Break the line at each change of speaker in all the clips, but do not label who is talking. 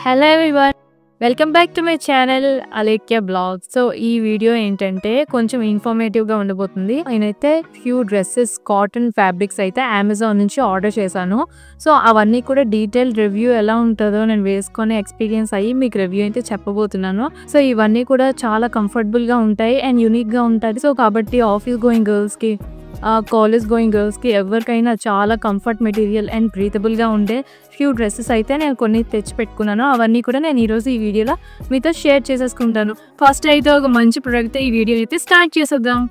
Hello everyone, welcome back to my channel Alekhya blogs. So ఈ video ఏంటంటే కొంచెం ఇన్ఫర్మేటివ్గా ఉండబోతుంది. నేనైతే ఫ్యూ డ్రెస్సెస్ కాటన్ ఫ్యాబ్రిక్స్ అయితే అమెజాన్ నుంచి ఆర్డర్ చేశాను. సో అవన్నీ కూడా డీటెయిల్ రివ్యూ ఎలా ఉంటుందో నేను వేసుకొని ఎక్స్పీరియన్స్ అయ్యి మీకు రివ్యూ అయితే చెప్పబోతున్నాను. సో ఇవన్నీ కూడా చాలా కంఫర్టబుల్గా ఉంటాయి అండ్ యూనిక్గా ఉంటుంది. సో కాబట్టి ఆఫీస్ గోయింగ్ గర్ల్స్కి, కాలేజ్ గోయింగ్ గర్ల్స్కి ఎవరికైనా చాలా కంఫర్ట్ మెటీరియల్ అండ్ బ్రీతబుల్గా ఉండే ఫ్యూ డ్రెస్సెస్ అయితే నేను కొన్ని తెచ్చి పెట్టుకున్నాను. అవన్నీ కూడా నేను ఈరోజు ఈ వీడియోలో మీతో షేర్ చేసేసుకుంటాను. ఫస్ట్ అయితే ఒక మంచి ప్రోడక్ట్ ఈ వీడియో అయితే స్టార్ట్ చేసేద్దాం.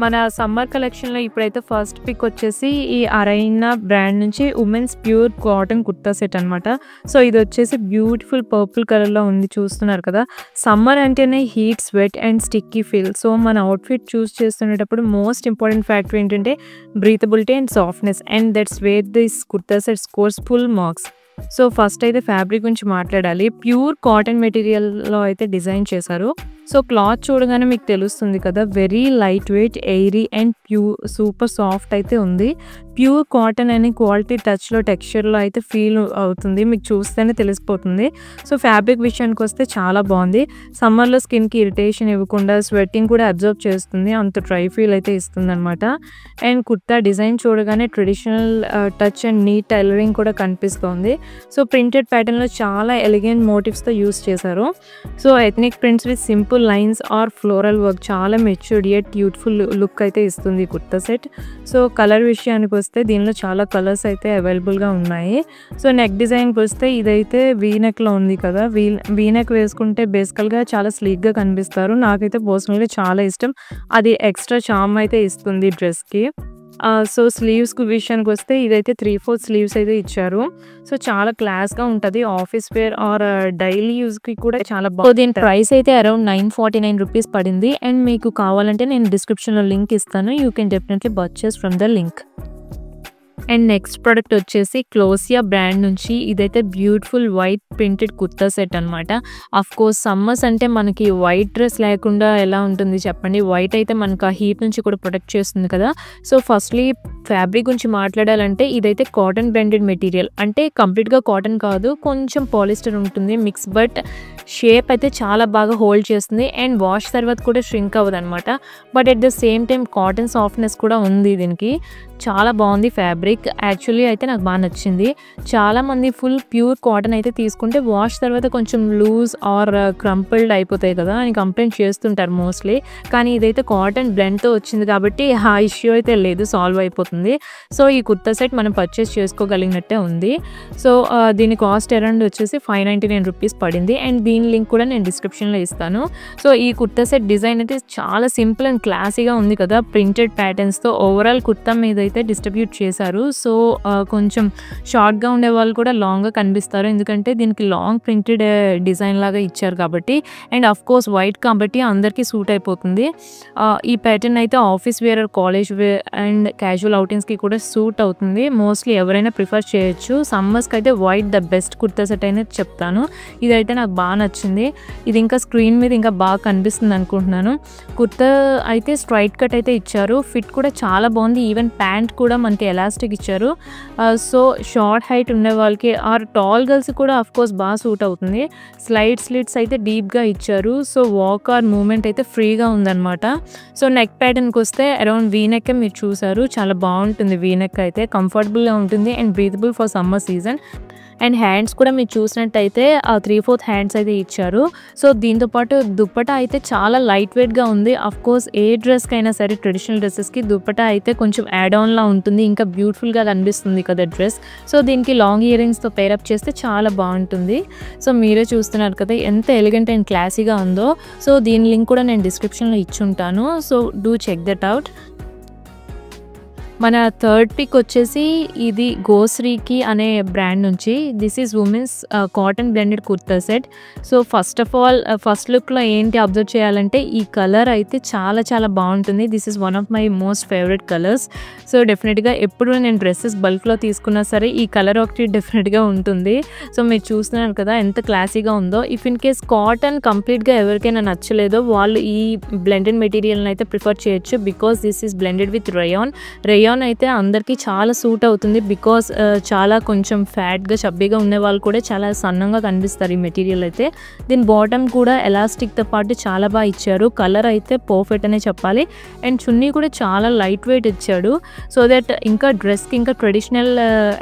మన సమ్మర్ కలెక్షన్లో ఇప్పుడైతే ఫస్ట్ పిక్ వచ్చేసి ఈ అరైనా బ్రాండ్ నుంచి women's pure cotton kurta set అనమాట. సో ఇది వచ్చేసి బ్యూటిఫుల్ పర్పుల్ కలర్లో ఉంది, చూస్తున్నారు కదా. సమ్మర్ అంటేనే heat, sweat and sticky feel. So మన అవుట్ఫిట్ చూస్ చేస్తున్నప్పుడు మోస్ట్ ఇంపార్టెంట్ ఫ్యాక్టర్ ఏంటంటే breathability and softness, and that's where this kurta set scores full marks. So first అయితే ఫ్యాబ్రిక్ గురించి మాట్లాడాలి. ప్యూర్ కాటన్ మెటీరియల్లో అయితే డిజైన్ చేశారు. సో క్లాత్ చూడగానే మీకు తెలుస్తుంది కదా, very light weight, airy and super soft అయితే ఉంది. ప్యూర్ కాటన్ అనే క్వాలిటీ టచ్లో, టెక్స్చర్లో అయితే ఫీల్ అవుతుంది, మీకు చూస్తేనే తెలిసిపోతుంది. సో ఫ్యాబ్రిక్ విషయానికి వస్తే చాలా బాగుంది. సమ్మర్లో స్కిన్కి ఇరిటేషన్ ఇవ్వకుండా స్వెట్టింగ్ కూడా అబ్జర్వ్ చేస్తుంది, అంత డ్రై ఫీల్ అయితే ఇస్తుంది అనమాట. అండ్ కుర్తా డిజైన్ చూడగానే traditional touch and neat tailoring కూడా కనిపిస్తుంది. సో ప్రింటెడ్ ప్యాటర్న్లో చాలా ఎలిగెంట్ మోటివ్స్తో యూస్ చేశారు. So ethnic prints with simple lines or floral work చాలా మెచ్యూర్డ్ యట్ బ్యూటిఫుల్ లుక్ అయితే ఇస్తుంది కుర్తా సెట్. సో కలర్ విషయానికి వస్తే దీనిలో చాలా కలర్స్ అయితే అవైలబుల్గా ఉన్నాయి. సో నెక్ డిజైన్కి వస్తే ఇదైతే వీనెక్లో ఉంది కదా, వీనెక్ వేసుకుంటే బేసికల్గా చాలా స్లీక్గా కనిపిస్తారు. నాకైతే పర్సనల్గా చాలా ఇష్టం, అది ఎక్స్ట్రా చార్మ్ అయితే ఇస్తుంది డ్రెస్కి. సో స్లీవ్స్ విషయానికి వస్తే ఇదైతే 3/4 స్లీవ్స్ అయితే ఇచ్చారు. సో చాలా క్లాస్గా ఉంటుంది, ఆఫీస్ వేర్ ఆర్ డైలీ యూస్కి కూడా చాలా బాగుంది. దీని ప్రైస్ అయితే అరౌండ్ 949 రూపీస్ పడింది. అండ్ మీకు కావాలంటే నేను డిస్క్రిప్షన్లో లింక్ ఇస్తాను, you can definitely purchase from the link. And next product వచ్చేసి క్లోసియా బ్రాండ్ నుంచి ఇదైతే beautiful white printed kurta set అనమాట. కోర్స్ సమ్మర్స్ అంటే మనకి వైట్ డ్రెస్ లేకుండా ఎలా ఉంటుంది చెప్పండి. వైట్ అయితే మనకు ఆ హీట్ నుంచి కూడా ప్రొటెక్ట్ చేస్తుంది కదా. సో ఫస్ట్లీ ఫ్యాబ్రిక్ గురించి మాట్లాడాలంటే ఇదైతే కాటన్ బ్లెండెడ్ మెటీరియల్, అంటే కంప్లీట్గా కాటన్ కాదు, కొంచెం పాలిస్టర్ ఉంటుంది మిక్స్, బట్ షేప్ అయితే చాలా బాగా హోల్డ్ చేస్తుంది అండ్ వాష్ తర్వాత కూడా ష్రింక్ అవ్వదు అనమాట. But at the same time cotton softness కూడా ఉంది దీనికి. చాలా బాగుంది ఫ్యాబ్రిక్, యాక్చువల్లీ అయితే నాకు బాగా నచ్చింది. చాలామంది ఫుల్ ప్యూర్ కాటన్ అయితే తీసుకుంటే వాష్ తర్వాత కొంచెం లూజ్ ఆర్ క్రంపుల్డ్ అయిపోతాయి కదా అని కంప్లైంట్ చేస్తుంటారు మోస్ట్లీ. కానీ ఇదైతే కాటన్ బ్లెండ్తో వచ్చింది కాబట్టి ఆ ఇష్యూ అయితే లేదు, సాల్వ్ అయిపోతుంది. సో ఈ కుర్తా సెట్ మనం పర్చేస్ చేసుకోగలిగినట్టే ఉంది. సో దీని కాస్ట్ అరౌండ్ వచ్చేసి 599 రూపీస్ పడింది. అండ్ దీని లింక్ కూడా నేను డిస్క్రిప్షన్లో ఇస్తాను. సో ఈ కుర్తా సెట్ డిజైన్ అయితే చాలా సింపుల్ అండ్ క్లాసీగా ఉంది కదా, ప్రింటెడ్ ప్యాటర్న్స్తో ఓవరాల్ కుర్తా మీద అయితే డిస్ట్రిబ్యూట్ చేశారు. సో కొంచెం షార్ట్గా ఉండే వాళ్ళు కూడా లాంగ్గా కనిపిస్తారు, ఎందుకంటే దీనికి లాంగ్ ప్రింటెడ్ డిజైన్ లాగా ఇచ్చారు కాబట్టి. అండ్ కోర్స్ వైట్ కాబట్టి అందరికీ సూట్ అయిపోతుంది. ఈ ప్యాటర్న్ అయితే office wear, college wear and casual అవుటింగ్స్కి కూడా సూట్ అవుతుంది. మోస్ట్లీ ఎవరైనా ప్రిఫర్ చేయొచ్చు. సమ్మర్స్కి అయితే white the best kurta set అనేది చెప్తాను. ఇదైతే నాకు బాగా నచ్చింది. ఇది ఇంకా స్క్రీన్ మీద ఇంకా బాగా కనిపిస్తుంది అనుకుంటున్నాను. కుర్తా అయితే స్ట్రైట్ కట్ అయితే ఇచ్చారు, ఫిట్ కూడా చాలా బాగుంది. ఈవెన్ ప్యాంట్ కూడా మనకి ఎలాస్టిక్ ఇచ్చారు. సో షార్ట్ హైట్ ఉండే వాళ్ళకి ఆర్ టాల్ గర్ల్స్ కూడా కోర్స్ బాగా సూట్ అవుతుంది. స్లిట్స్ అయితే డీప్గా ఇచ్చారు. సో వాక్ ఆర్ మూమెంట్ అయితే ఫ్రీగా ఉందన్నమాట. సో నెక్ ప్యాటర్న్కి వస్తే అరౌండ్ వీనెక్ మీరు చూసారు, చాలా బాగుంటుంది. వీనెక్ అయితే కంఫర్టబుల్గా ఉంటుంది and breathable for summer season. And hands కూడా మీరు చూసినట్టయితే 3/4 హ్యాండ్స్ అయితే ఇచ్చారు. సో దీంతోపాటు దుప్పటా అయితే చాలా లైట్ వెయిట్గా ఉంది. కోర్స్ ఏ డ్రెస్కి అయినా సరే, ట్రెడిషనల్ డ్రెస్సెస్కి దుప్పటా అయితే కొంచెం యాడ్ ఆన్లా ఉంటుంది, ఇంకా బ్యూటిఫుల్గా కనిపిస్తుంది కదా డ్రెస్. సో దీనికి లాంగ్ ఇయర్ రింగ్స్తో పేరప్ చేస్తే చాలా బాగుంటుంది. సో మీరే చూస్తున్నారు కదా ఎంత ఎలిగెంట్ అండ్ క్లాసీగా ఉందో. సో దీని లింక్ కూడా నేను డిస్క్రిప్షన్లో ఇచ్చుంటాను, so do check that out. మన థర్డ్ పిక్ వచ్చేసి ఇది గోశ్రీకి అనే బ్రాండ్ నుంచి. This is women's cotton blended kurta set. So first of all first లుక్లో ఏంటి అబ్జర్వ్ చేయాలంటే ఈ కలర్ అయితే చాలా చాలా బాగుంటుంది. This is one of my most favourite colours. So డెఫినెట్గా ఎప్పుడు నేను డ్రెస్సెస్ బల్క్లో తీసుకున్నా సరే ఈ కలర్ ఒకటి డెఫినెట్గా ఉంటుంది. సో మీరు చూస్తున్నారు కదా ఎంత క్లాసీగా ఉందో. ఇఫ్ ఇన్ కేస్ కాటన్ కంప్లీట్గా ఎవరికైనా నచ్చలేదో వాళ్ళు ఈ బ్లెండెడ్ మెటీరియల్ని అయితే ప్రిఫర్ చేయొచ్చు, because this is blended with rayon. Rayon అయితే అందరికీ చాలా సూట్ అవుతుంది బికాస్ చాలా కొంచెం ఫ్యాట్గా చబ్బీగా ఉండే వాళ్ళు కూడా చాలా సన్నంగా కనిపిస్తారు ఈ మెటీరియల్ అయితే. దీని బాటమ్ కూడా ఎలాస్టిక్తో పాటు చాలా బాగా ఇచ్చారు. కలర్ అయితే పర్ఫెక్ట్ అనే చెప్పాలి. అండ్ చున్నీ కూడా చాలా లైట్ వెయిట్ ఇచ్చాడు. సో దట్ ఇంకా డ్రెస్కి ఇంకా ట్రెడిషనల్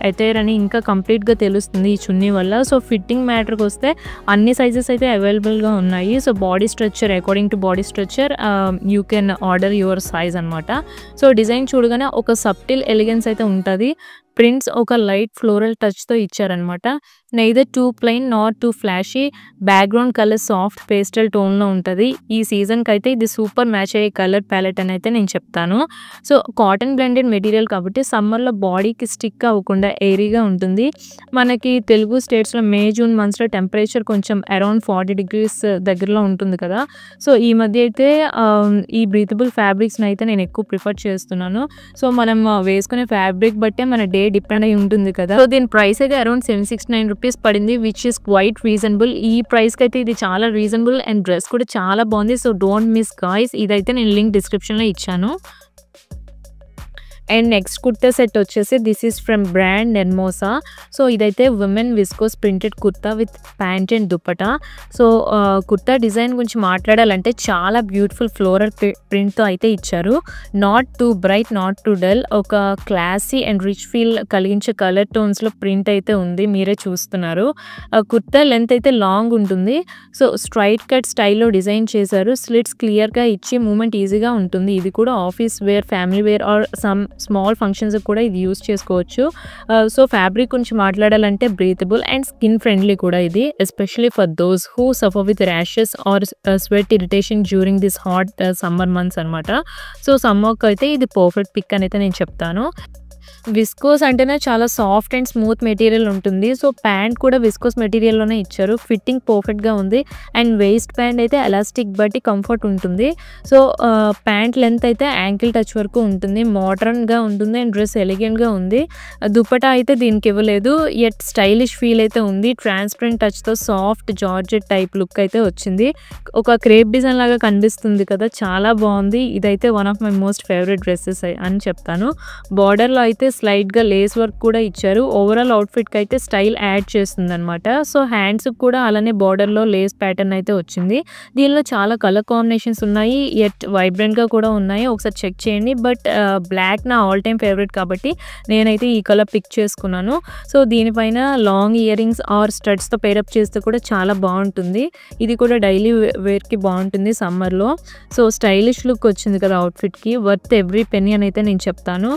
అటైర్ అని ఇంకా కంప్లీట్గా తెలుస్తుంది ఈ చున్నీ వల్ల. సో ఫిట్టింగ్ మ్యాటర్కి వస్తే అన్ని సైజెస్ అయితే అవైలబుల్గా ఉన్నాయి. So body structure according to body structure you can order your size అనమాట. సో డిజైన్ చూడగానే ఒక సబ్టిల్ ఎలిగెన్స్ అయితే ఉంటుంది. ప్రింట్స్ ఒక లైట్ ఫ్లోరల్ టచ్తో ఇచ్చారనమాట. Neither too plain not too flashy. Background colour soft pastel టోన్లో ఉంటుంది. ఈ సీజన్కి అయితే ఇది సూపర్ మ్యాచ్ అయ్యే కలర్ ప్యాలెట్ అని అయితే నేను చెప్తాను. సో కాటన్ బ్లెండెడ్ మెటీరియల్ కాబట్టి సమ్మర్లో బాడీకి స్టిక్ అవ్వకుండా ఎయిరీగా ఉంటుంది. మనకి తెలుగు స్టేట్స్లో మే జూన్ మంత్స్లో టెంపరేచర్ కొంచెం అరౌండ్ 40 degrees దగ్గరలో ఉంటుంది కదా. సో ఈ మధ్య అయితే ఈ బ్రీతబుల్ ఫ్యాబ్రిక్స్ని అయితే నేను ఎక్కువ ప్రిఫర్ చేస్తున్నాను. సో మనం వేసుకునే ఫ్యాబ్రిక్ బట్టే మన డే డిపెండ్ అయి ఉంటుంది కదా. సో దీని ప్రైస్ అయితే అరౌండ్ 769 రూపీస్ పడింది, విచ్ ఈస్ క్వైట్ రీజనబుల్. ఈ ప్రైస్కి అయితే ఇది చాలా రీజనబుల్ అండ్ డ్రెస్ కూడా చాలా బాగుంది. So don't miss guys. ఇదైతే నేను లింక్ డిస్క్రిప్షన్లో ఇచ్చాను. అండ్ నెక్స్ట్ కుర్తా సెట్ వచ్చేసి this is from brand Nermosa. So ఇదైతే women viscose printed kurta with pant and dupatta. So kurta design గురించి మాట్లాడాలంటే చాలా బ్యూటిఫుల్ ఫ్లోరల్ ప్రింట్తో అయితే ఇచ్చారు. Not too bright not too dull. ఒక క్లాసీ అండ్ రిచ్ ఫీల్ కలిగించే కలర్ టోన్స్లో ప్రింట్ అయితే ఉంది, మీరే చూస్తున్నారు. కుర్తా లెంత్ అయితే లాంగ్ ఉంటుంది. సో స్ట్రైట్ కట్ స్టైల్లో డిజైన్ చేశారు. స్లిట్స్ క్లియర్గా ఇచ్చి మూమెంట్ ఈజీగా ఉంటుంది. ఇది కూడా office wear, family wear or some small functions కూడా ఇది యూస్ చేసుకోవచ్చు. సో ఫ్యాబ్రిక్ గురించి మాట్లాడాలంటే బ్రీతబుల్ అండ్ స్కిన్ ఫ్రెండ్లీ కూడా ఇది, especially for those who suffer with rashes or sweat irritation during this hot summer months అనమాట. సో సమ్మర్కి అయితే ఇది పర్ఫెక్ట్ పిక్ అని అయితే నేను చెప్తాను. విస్కోస్ అంటేనే చాలా సాఫ్ట్ అండ్ స్మూత్ మెటీరియల్ ఉంటుంది. సో ప్యాంట్ కూడా విస్కోస్ మెటీరియల్లోనే ఇచ్చారు. ఫిట్టింగ్ పర్ఫెక్ట్గా ఉంది అండ్ వేస్ట్ ప్యాంట్ అయితే ఎలాస్టిక్ బట్టి కంఫర్ట్ ఉంటుంది. సో ప్యాంట్ లెంత్ అయితే యాంకిల్ టచ్ వరకు ఉంటుంది. మోడర్న్గా ఉంటుంది అండ్ డ్రెస్ ఎలిగెంట్గా ఉంది. దుపట్టా అయితే దీనికి ఇవ్వలేదు, ఎట్ స్టైలిష్ ఫీల్ అయితే ఉంది. ట్రాన్స్పరెంట్ టచ్తో సాఫ్ట్ జార్జెట్ టైప్ లుక్ అయితే వచ్చింది. ఒక క్రేప్ డిజైన్ లాగా కనిపిస్తుంది కదా, చాలా బాగుంది. ఇదైతే one of my most favourite dresses అని చెప్తాను. బార్డర్లో అయితే స్లైడ్గా లేస్ వర్క్ కూడా ఇచ్చారు. ఓవరాల్ అవుట్ఫిట్కి అయితే స్టైల్ యాడ్ చేస్తుంది అనమాట. సో హ్యాండ్స్కి కూడా అలానే బార్డర్లో లేస్ ప్యాటర్న్ అయితే వచ్చింది. దీనిలో చాలా కలర్ కాంబినేషన్స్ ఉన్నాయి, ఎట్ వైబ్రెంట్గా కూడా ఉన్నాయి. ఒకసారి చెక్ చేయండి. బట్ బ్లాక్ నా ఆల్ టైమ్ ఫేవరెట్ కాబట్టి నేనైతే ఈ కలర్ పిక్ చేసుకున్నాను. సో దీనిపైన లాంగ్ ఇయర్ రింగ్స్ ఆర్ స్టడ్స్తో పేరప్ చేస్తే కూడా చాలా బాగుంటుంది. ఇది కూడా డైలీ వేర్కి బాగుంటుంది సమ్మర్లో. సో స్టైలిష్ లుక్ వచ్చింది కదా అవుట్ఫిట్కి, వర్త్ ఎవ్రీ పెన్నీ అని అయితే నేను చెప్తాను.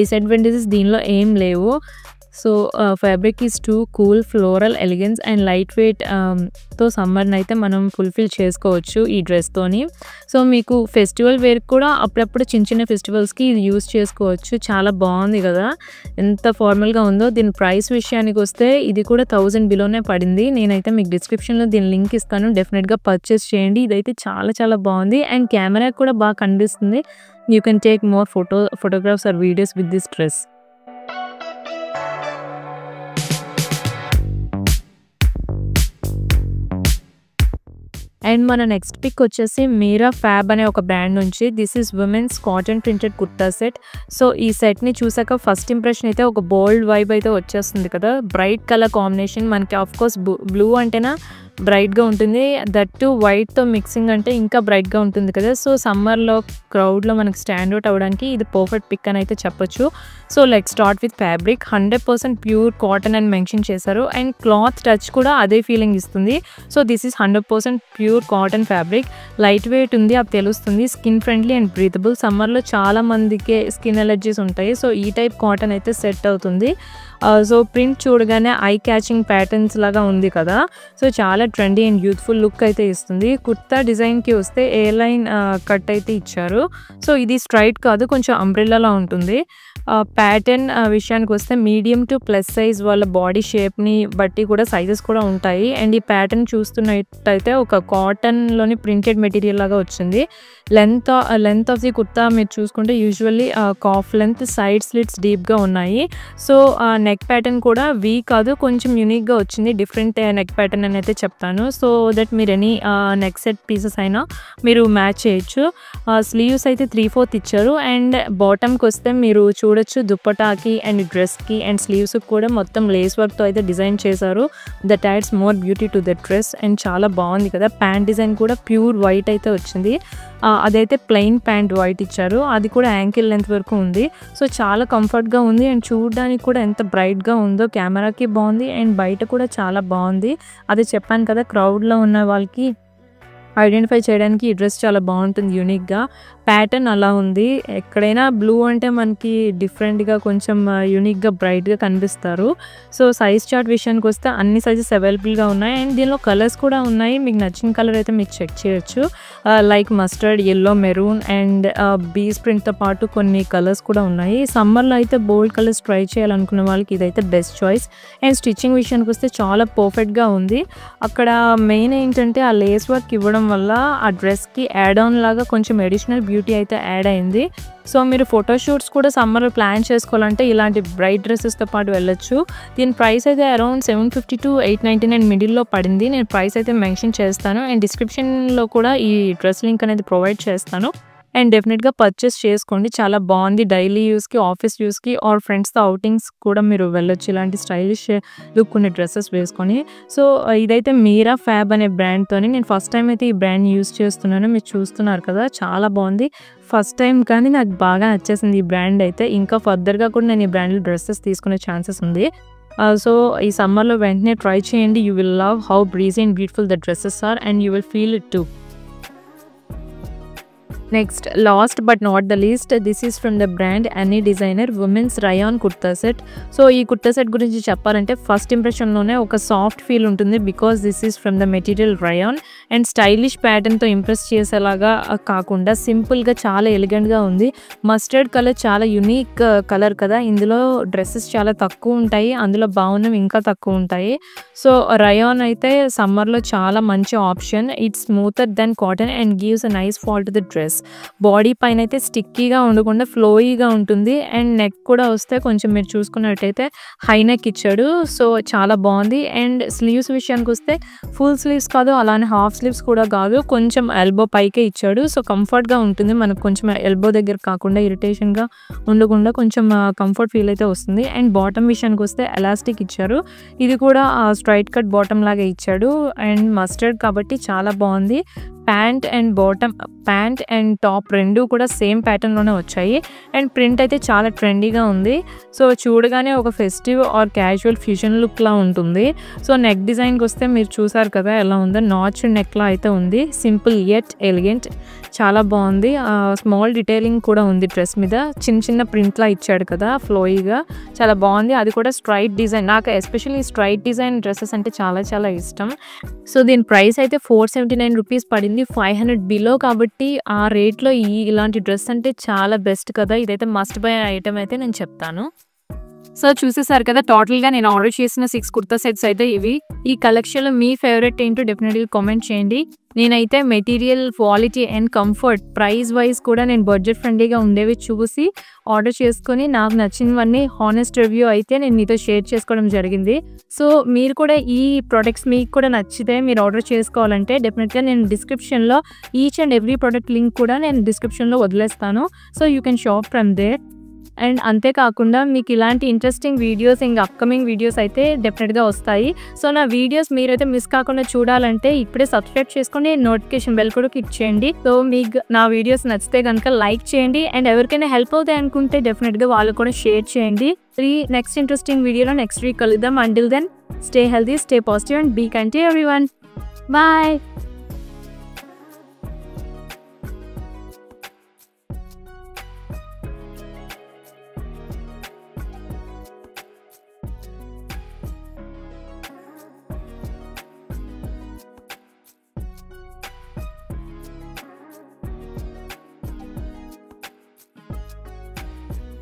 డిసడ్వాంటేజెస్ దీనిలో ఏం లేవు. So fabric is two cool, floral elegance and light weight తో సమ్మర్ని అయితే మనం ఫుల్ఫిల్ చేసుకోవచ్చు ఈ డ్రెస్తోని. సో మీకు ఫెస్టివల్ వేర్ కూడా అప్పుడప్పుడు చిన్న చిన్న ఫెస్టివల్స్కి ఇది యూస్ చేసుకోవచ్చు. చాలా బాగుంది కదా, ఎంత ఫార్మల్గా ఉందో. దీని ప్రైస్ విషయానికి వస్తే ఇది కూడా 1000 బిలోనే పడింది. నేనైతే మీకు డిస్క్రిప్షన్లో దీని లింక్ ఇస్తాను, డెఫినెట్గా పర్చేస్ చేయండి. ఇదైతే చాలా చాలా బాగుంది అండ్ కెమెరా కూడా బాగా కనిపిస్తుంది. You can take more photographs or videos with this dress. And మన నెక్స్ట్ పిక్ వచ్చేసి మీరా ఫ్యాబ్ అనే ఒక బ్రాండ్ నుంచి. This is women's cotton printed kurta set. So ఈ సెట్ని చూసాక ఫస్ట్ ఇంప్రెషన్ అయితే ఒక బోల్డ్ వైబ్ అయితే వచ్చేస్తుంది కదా. బ్రైట్ కలర్ కాంబినేషన్, మనకి ఆఫ్ కోర్స్ బ్లూ అంటేనా బ్రైట్గా ఉంటుంది, దట్టు వైట్తో మిక్సింగ్ అంటే ఇంకా బ్రైట్గా ఉంటుంది కదా. సో సమ్మర్లో క్రౌడ్లో మనకి స్టాండ్ అవుట్ అవ్వడానికి ఇది పర్ఫెక్ట్ పిక్ అని అయితే చెప్పొచ్చు. So let start with fabric. 100% pure cotton అని మెన్షన్ చేశారు అండ్ క్లాత్ టచ్ కూడా అదే ఫీలింగ్ ఇస్తుంది. So this is 100% pure cotton fabric. Light weight ఉంది, అది తెలుస్తుంది. Skin friendly and breathable. సమ్మర్లో చాలా మందికి స్కిన్ ఎలర్జీస్ ఉంటాయి. సో ఈ టైప్ కాటన్ అయితే సెట్ అవుతుంది. సో ప్రింట్ చూడగానే ఐ క్యాచింగ్ ప్యాటర్న్స్ లాగా ఉంది కదా. సో చాలా ట్రెండీ అండ్ యూత్ఫుల్ లుక్ అయితే ఇస్తుంది. కుర్తా డిజైన్కి వస్తే ఏ లైన్ కట్ అయితే ఇచ్చారు. సో ఇది స్ట్రైట్ కాదు, కొంచెం అంబ్రెల్లాలా ఉంటుంది. ప్యాటర్న్ విషయానికి వస్తే మీడియం టు ప్లస్ సైజ్ వాళ్ళ బాడీ షేప్ని బట్టి కూడా సైజెస్ కూడా ఉంటాయి. అండ్ ఈ ప్యాటర్న్ చూస్తున్నట్టయితే ఒక కాటన్లోని ప్రింటెడ్ మెటీరియల్ లాగా వచ్చింది. లెంత్ ఆఫ్ ది కుర్తా మీరు చూసుకుంటే usually calf length, side slits డీప్గా ఉన్నాయి. సో నెక్ ప్యాటర్న్ కూడా వీ కాదు, కొంచెం యూనిక్గా వచ్చింది, డిఫరెంట్ నెక్ ప్యాటర్న్ అని అయితే చెప్తాను. సో దట్ మీరు ఎనీ నెక్ సెట్ పీసెస్ అయినా మీరు మ్యాచ్ చేయొచ్చు. స్లీవ్స్ అయితే 3/4 ఇచ్చారు. అండ్ బాటమ్కి వస్తే మీరు చూడొచ్చు దుప్పటాకి అండ్ డ్రెస్కి అండ్ స్లీవ్స్కి కూడా మొత్తం లేస్ వర్క్తో అయితే డిజైన్ చేశారు. That ads more beauty to the dress. And చాలా బాగుంది కదా. ప్యాంట్ డిజైన్ కూడా ప్యూర్ వైట్ అయితే వచ్చింది. అదైతే ప్లెయిన్ ప్యాంట్ వైట్ ఇచ్చారు, అది కూడా యాంకిల్ లెంత్ వరకు ఉంది. సో చాలా కంఫర్ట్గా ఉంది. అండ్ చూడడానికి కూడా ఎంత బ్రైట్గా ఉందో, కెమెరాకి బాగుంది అండ్ బయట కూడా చాలా బాగుంది. అదే చెప్పాను కదా, క్రౌడ్లో ఉన్న వాళ్ళకి ఐడెంటిఫై చేయడానికి ఈ డ్రెస్ చాలా బాగుంటుంది యూనిక్గా. ప్యాటర్న్ అలా ఉంది. ఎక్కడైనా బ్లూ అంటే మనకి డిఫరెంట్గా కొంచెం యూనిక్గా బ్రైట్గా కనిపిస్తారు. సో సైజ్ చార్ట్ విషయానికి వస్తే అన్ని సైజెస్ అవైలబుల్గా ఉన్నాయి. అండ్ దీనిలో కలర్స్ కూడా ఉన్నాయి. మీకు నచ్చిన కలర్ అయితే మీరు చెక్ చేయొచ్చు. Like mustard, yellow, maroon and బీస్ ప్రింట్తో పాటు కొన్ని కలర్స్ కూడా ఉన్నాయి. సమ్మర్లో అయితే బోల్డ్ కలర్స్ ట్రై చేయాలనుకున్న వాళ్ళకి ఇదైతే బెస్ట్ చాయిస్. అండ్ స్టిచ్చింగ్ విషయానికి వస్తే చాలా పర్ఫెక్ట్గా ఉంది. అక్కడ మెయిన్ ఏంటంటే ఆ లేస్ వర్క్ ఇవ్వడం వల్ల ఆ డ్రెస్కి యాడ్ ఆన్ లాగా కొంచెం అడిషనల్ బ్యూటీ అయితే యాడ్ అయింది. సో మీరు ఫోటోషూట్స్ కూడా సమ్మర్లో ప్లాన్ చేసుకోవాలంటే ఇలాంటి బ్రైట్ డ్రెస్సెస్తో పాటు వెళ్ళొచ్చు. దీని ప్రైస్ అయితే అరౌండ్ 750 to 899 మిడిల్లో పడింది. నేను ప్రైస్ అయితే మెన్షన్ చేస్తాను అండ్ డిస్క్రిప్షన్లో కూడా ఈ డ్రెస్ లింక్ అనేది ప్రొవైడ్ చేస్తాను. అండ్ డెఫినెట్గా పర్చేస్ చేసుకోండి, చాలా బాగుంది. డైలీ యూస్కి, ఆఫీస్ యూస్కి ఆర్ ఫ్రెండ్స్తో అవుటింగ్స్ కూడా మీరు వెళ్ళొచ్చు ఇలాంటి స్టైలిష్ లుక్ ఉన్న డ్రెస్సెస్ వేసుకొని. సో ఇదైతే మీరా ఫ్యాబ్ అనే బ్రాండ్తోని నేను ఫస్ట్ టైం అయితే ఈ బ్రాండ్ యూస్ చేస్తున్నాను. మీరు చూస్తున్నారు కదా, చాలా బాగుంది. ఫస్ట్ టైం కానీ నాకు బాగా నచ్చేసింది ఈ బ్రాండ్ అయితే. ఇంకా ఫర్దర్గా కూడా నేను ఈ బ్రాండ్లో డ్రెస్సెస్ తీసుకునే ఛాన్సెస్ ఉంది. సో ఈ సమ్మర్లో వెంటనే ట్రై చేయండి. You will love how breezy and beautiful the dresses are and you will feel it too. Next, last but not the least, this is from the brand Anni designer women's rayon kurta set. So ఈ kurta set గురించి చెప్పాలంటే first ఇంప్రెషన్లోనే ఒక soft feel ఉంటుంది, because this is from the material rayon. And stylish ప్యాటర్న్తో impress చేసేలాగా కాకుండా సింపుల్గా చాలా ఎలిగెంట్గా ఉంది. మస్టర్డ్ కలర్ చాలా యునీక్ కలర్ కదా. ఇందులో డ్రెస్సెస్ చాలా తక్కువ ఉంటాయి, అందులో బాగున్నవి ఇంకా తక్కువ ఉంటాయి. సో రయాన్ అయితే సమ్మర్లో చాలా మంచి option. It's smoother than cotton and gives a nice fall to the dress. Body పైన అయితే స్టిక్కీగా ఉండకుండా ఫ్లోయీగా ఉంటుంది. అండ్ నెక్ కూడా వస్తే కొంచెం మీరు చూసుకున్నట్టయితే హై నెక్ ఇచ్చాడు. సో చాలా బాగుంది. అండ్ స్లీవ్స్ విషయానికి వస్తే ఫుల్ స్లీవ్స్ కాదు, అలానే హాఫ్ స్లీవ్స్ కూడా కాదు, కొంచెం ఎల్బో పైకే ఇచ్చాడు. సో కంఫర్ట్గా ఉంటుంది, మనకు కొంచెం ఎల్బో దగ్గర కాకుండా ఇరిటేషన్గా ఉండకుండా కొంచెం కంఫర్ట్ ఫీల్ అయితే వస్తుంది. అండ్ బాటమ్ విషయానికి వస్తే ఎలాస్టిక్ ఇచ్చారు, ఇది కూడా స్ట్రైట్ కట్ బాటమ్ లాగా ఇచ్చాడు. అండ్ మస్టర్డ్ కాబట్టి చాలా బాగుంది. ప్యాంట్ అండ్ టాప్ రెండు కూడా సేమ్ ప్యాటర్న్లోనే వచ్చాయి. అండ్ ప్రింట్ అయితే చాలా ట్రెండీగా ఉంది. సో చూడగానే ఒక ఫెస్టివ్ ఆర్ క్యాజువల్ ఫ్యూజన్ లుక్లా ఉంటుంది. సో నెక్ డిజైన్కి వస్తే మీరు చూసారు కదా ఎలా ఉందో, నాచ్ నెక్లా అయితే ఉంది. సింపుల్ యెట్ ఎలిగెంట్, చాలా బాగుంది. స్మాల్ డీటెయిలింగ్ కూడా ఉంది డ్రెస్ మీద, చిన్న చిన్న ప్రింట్లా ఇచ్చాడు కదా ఫ్లోయిగా, చాలా బాగుంది. అది కూడా స్ట్రైట్ డిజైన్, నాకు ఎస్పెషల్లీ స్ట్రైట్ డిజైన్ డ్రెస్సెస్ అంటే చాలా చాలా ఇష్టం. సో దీని ప్రైస్ అయితే 479 రూపీస్ పడింది, 500 బిలో. కాబట్టి ఆ రేట్లో ఇలాంటి డ్రెస్ అంటే చాలా బెస్ట్ కదా. ఇదైతే మస్ట్ బై ఐటమ్ అయితే నేను చెప్తాను. సో చూసేసారు కదా, టోటల్గా నేను ఆర్డర్ చేసిన 6 కుర్తా సెట్స్ అయితే ఇవి. ఈ కలెక్షన్లో మీ ఫేవరెట్ ఏంటో డెఫినెట్గా కామెంట్ చేయండి. నేనైతే material, quality and comfort, price wise కూడా నేను బడ్జెట్ ఫ్రెండ్లీగా ఉండేవి చూసి ఆర్డర్ చేసుకొని నాకు నచ్చినవన్నీ హానెస్ట్ రివ్యూ అయితే నేను మీతో షేర్ చేసుకోవడం జరిగింది. సో మీరు కూడా ఈ ప్రోడక్ట్స్ మీకు కూడా నచ్చితే మీరు ఆర్డర్ చేసుకోవాలంటే డెఫినెట్గా నేను డిస్క్రిప్షన్లో each and every product link కూడా నేను డిస్క్రిప్షన్లో వదిలేస్తాను. So you can shop from there. And అంతేకాకుండా మీకు ఇలాంటి ఇంట్రెస్టింగ్ వీడియోస్ ఇంకా అప్కమింగ్ వీడియోస్ అయితే డెఫినెట్గా వస్తాయి. సో నా వీడియోస్ మీరైతే మిస్ కాకుండా చూడాలంటే ఇప్పుడే సబ్స్క్రైబ్ చేసుకొని నోటిఫికేషన్ బెల్ కూడా క్లిక్ చేయండి. సో మీకు నా వీడియోస్ నచ్చితే కనుక లైక్ చేయండి. అండ్ ఎవరికైనా హెల్ప్ అవుతాయి అనుకుంటే డెఫినెట్గా వాళ్ళు కూడా షేర్ చేయండి. నెక్స్ట్ ఇంట్రెస్టింగ్ వీడియోలో నెక్స్ట్ వీక్ కలుద్దాం. Until then stay healthy, stay positive and be kind to everyone. Bye.